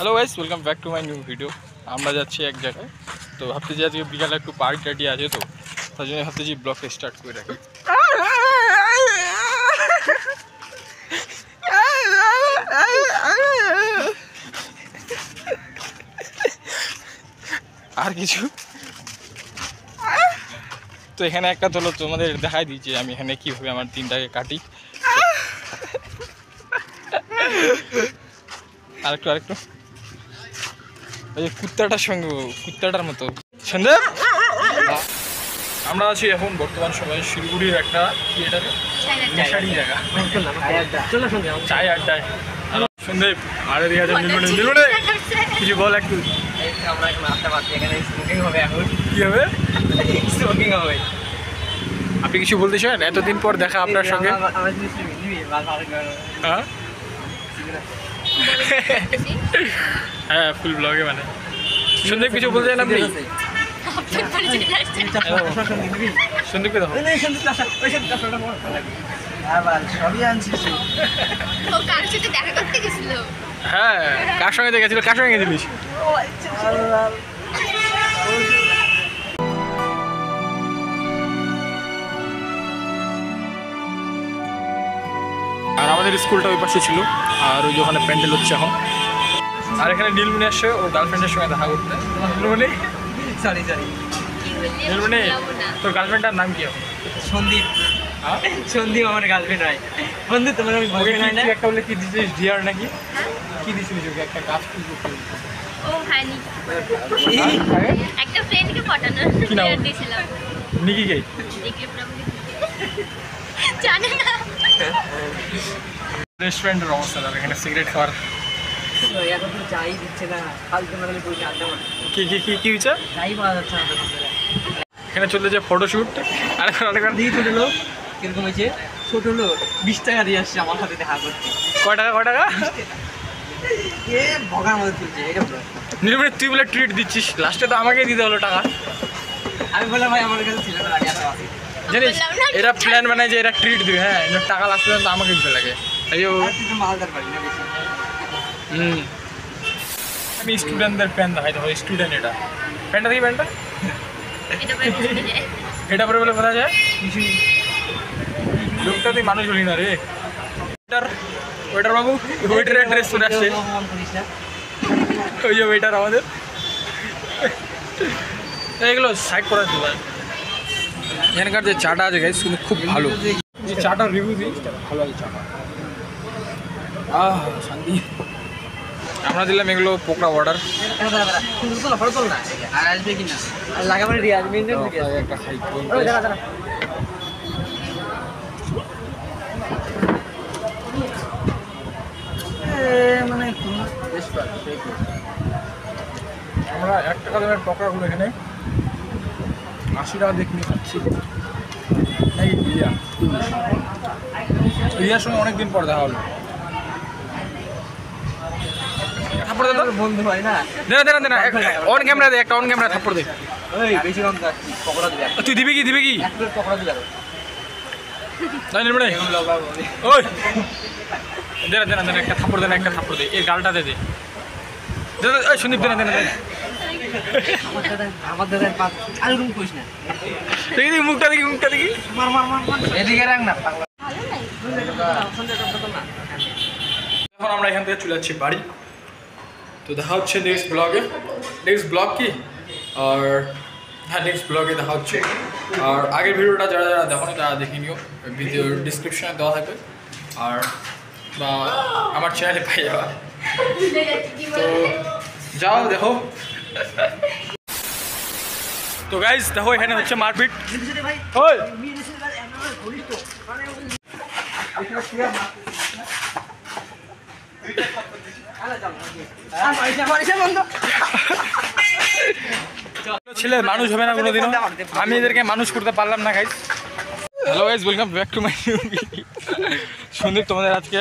Hello guys, welcome back to my new video. আমরা যাচ্ছি এক জায়গায়, তো ভাবতেছি আজকে বিকালে একটু পার্টি টার্টি আছে, তো তার জন্য ভাবতেছি ব্লগটা স্টার্ট করে রাখি। আর কিছু তো এখানে একটা তোলো তোমাদের দেখাই দিচ্ছি আমি এখানে কীভাবে আমার দিনটাকে কাটি। আরেকটু ওই যে কুত্তাটার সঙ্গে, কুত্তাটার মতো। সন্দীপ, আমরা আছি এখন বর্তমান সময়ে শিলিগুড়ির একটা থিয়েটারে, নেশারি জায়গা, চায় আড্ডায়। সন্দীপ আরে দিয়ে আছে নীলমণি, কিছু বল একটু। আমরা এখন আড্ডা মারছি, এখানে স্মোকিং হবে। এখন কি হবে? স্মোকিং হবে। আপনি কিছু বলতে চান? এতদিন পর দেখা আপনার সঙ্গে। হ্যাঁ, ফুল ব্লগে মানে। সন্দীপ কিছু বলতে চান আপনি? সন্দীপকে দেখো। হ্যাঁ, কার সঙ্গে গেছিল? কার সঙ্গে গেছিলিস? আর আমাদের স্কুলটা ওই পাশে ছিল, আর ওই যে ওখানে প্যান্ডেল হচ্ছে এখন। আর এখানে নীলমণি আসছে ওর গার্লফ্রেন্ডের সঙ্গে দেখা করতে। নীলমণি, নীলমণি, তোর গার্লফ্রেন্ডটার নাম কি এখন? সন্দীপ। সন্দীপ আমার গার্লফ্রেন্ড হয়। বন্ধু তোমার আমি বয়ফ্রেন্ড হয় না? একটা বলে কি দিছিস, ডিয়ার নাকি কি দিছিস ওকে? একটা কাজ করবো। ও হয়নি, একটা ফ্রেন্ডকে পাঠানো দিয়েছিলাম। নিকি কে? জানি না। রেস্টুরেন্টের অবস্থা দাদা, এখানে সিগারেট খাওয়ার এখন তো চাই দিচ্ছে না, ফালতু না বসে আড্ডা মারছে। কি হয়েছে? চাই পাওয়া যাচ্ছে না। এখানে চলতে যে ফটোশ্যুট। আরেকবার দিয়ে ছোট লোক কিরকম হয়েছে? ছোট লোক 20 টাকা দিয়ে আসছে আমার সাথে দেখা করতে। কয় টাকা? এ ভগার মধ্যে চলছে এটা বলো। নীলমণি, তুই বলে ট্রিট দিচ্ছিস, লাস্টে তো আমাকেই দিতে হলো টাকা। আমি বললাম ভাই আমার কাছে ছিল না, আগে আসা আছে। জানিস এরা প্ল্যান বানায় যে এরা ট্রিট দিবে, হ্যাঁ, টাকা লাস্ট পর্যন্ত আমাকে দিতে লাগে। তুই তো মালদার পারি না বেশি। আমি স্টুডেন্টদের প্যান্ট দেখাই দেবো। স্টুডেন্ট এটা প্যান্টটা দেখি, প্যান্টটা এটা পরে বলে বোঝা যায় কিছু লোকটা তুই মানুষ বলি না রে। ওয়েটার বাবু, ওয়েটারের ড্রেস পরে আসছে। ওই যে ওয়েটার আমাদের, এগুলো সাইড করা ছিল। এখানকার যে চাটা আছে গাইস কিন্তু খুব ভালো। এই চাটার রিভিউ দিই, ভালো আছে চাটা। শান্তি। আমরা দিলাম এগুলো পোকড়া অর্ডার। আর আসবে কিনা লাগাবার দিয়ে আসবে একটা খাই মানে আমরা 1 টাকা দামের পকোড়াগুলো এখানে 80 টাকা দিয়ে কিনে খাচ্ছি। রিয়ার সঙ্গে অনেকদিন পর দেখা হলো। থাপ্পড় দে তো বন্ধু হয় না। না অন ক্যামেরা দে, একটা অন ক্যামেরা থাপ্পড় দে। ওই বেশি কম তো পকোড়া দিবে। তুই দিবি কি? এক প্লেট পকোড়া দিবে। তাই নির্মণি, ওই দে একটা থাপ্পড় দে, এই গালটা দে। ওই সন্দীপ দে। আমার দাদা পাঁচ আর রুম কইস না। দেখি মুখটা দেখি। মার এদিকে রাখ না। এখন আমরা এখান থেকে চলে যাচ্ছি বাড়ি। তো দেখা হচ্ছে নেক্সট ব্লগে। নেক্সট ব্লগ কি? আর হ্যাঁ, নেক্সট ব্লগে দেখা হচ্ছে। আর আগের ভিডিওটা যারা দেখো তারা দেখে নিও, ভিডিওর ডিসক্রিপশনে দেওয়া থাকবে, আর বা আমার চ্যানেলে পাই যাওয়া। তো যাও দেখো। তো গাইজ দেখো এখানে হচ্ছে মারপিট। ওই ছেলে মানুষ হবে না কোনোদিনও। আমি এদেরকে মানুষ করতে পারলাম না guys. Hello guys, welcome back to my new video. Sandeep তোমাদের আজকে